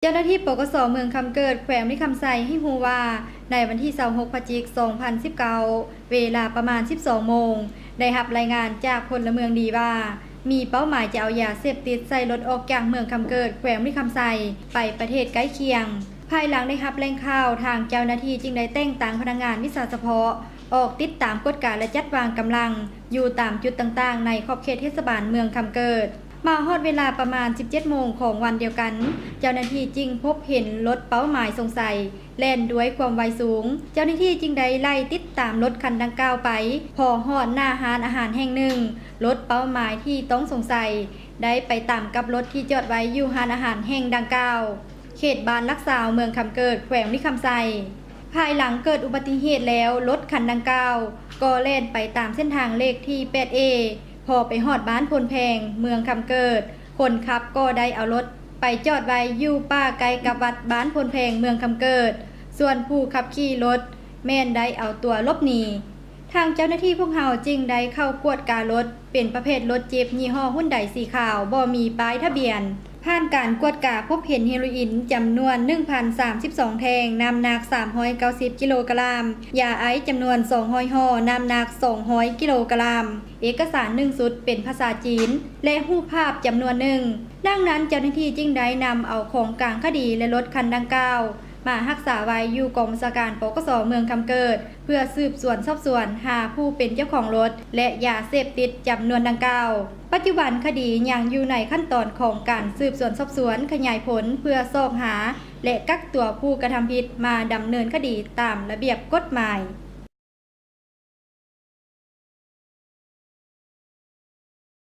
เจ้าหน้าที่ปกส.เมืองคำเกิดแขวงนิคำไซให้ฮู้ว่าในวันที่26พฤศจิกายน2019เวลาประมาณ 12 โมงได้รับรายงานจากพลเมืองดีว่ามีเป้าหมายจะเอายาเสพติดใส่รถออกจากเมืองคำเกิดแขวงนิคำไซไปประเทศใกล้เคียงภายหลังได้รับแรงข่าวทางเจ้าหน้าที่จึงได้แต่งตั้งพนักงานวิชาเฉพาะออกติดตามกฎการและจัดวางกำลังอยู่ตามจุดต่างๆในขอบเขตเทศบาลเมืองคำเกิดมาฮอดเวลาประมาณ 17 โมงของวันเดียวกันเจ้าหน้าที่จึงพบเห็นรถเป้าหมายสงสัยแล่นด้วยความไวสูงเจ้าหน้าที่จึงได้ไล่ติดตามรถคันดังกล่าวไปพอฮอดหน้าร้านอาหารแห่งหนึ่งรถเป้าหมายที่ต้องสงสัยได้ไปตามกับรถที่จอดไว้อยู่ร้านอาหารแห่งดังกล่าวเขตบ้านลักษาวเมืองคำเกิดแขวงนิคำไซภายหลังเกิดอุบัติเหตุแล้วรถคันดังกล่าวก็แล่นไปตามเส้นทางเลขที่ 8A พอไปฮอดบ้านพลแพงเมืองคำเกิดคนขับก็ได้เอารถไปจอดไว้อยู่ป่าไกลกับวัดบ้านพลแพงเมืองคำเกิดส่วนผู้ขับขี่รถแม่นได้เอาตัวลบหนีทางเจ้าหน้าที่พวกเฮาจึงได้เข้ากวดการรถเป็นประเภทรถเจี๊ยบยี่ห้อฮุ่นไดสีขาวบ่มีป้ายทะเบียนผ่านการกวดกาพบเห็นเฮโรอีนจำนวน 1,032 แท่งน้ำหนัก390กิโลกรัมยาไอซ์จำนวน200ห่อน้ำหนัก200กิโลกรัมเอกสาร1ชุดเป็นภาษาจีนและรูปภาพจำนวนหนึ่งดังนั้นเจ้าหน้าที่จึงได้นำเอาของกลางคดีและรถคันดังกล่าวมารักษาไว้อยู่กองบัญชาการปกส.เมืองคำเกิดเพื่อสืบสวนสอบสวนหาผู้เป็นเจ้าของรถและยาเสพติดจำนวนดังกล่าวปัจจุบันคดียังอยู่ในขั้นตอนของการสืบสวนสอบสวนขยายผลเพื่อสอบหาและกักตัวผู้กระทำผิดมาดำเนินคดีตามระเบียบกฎหมาย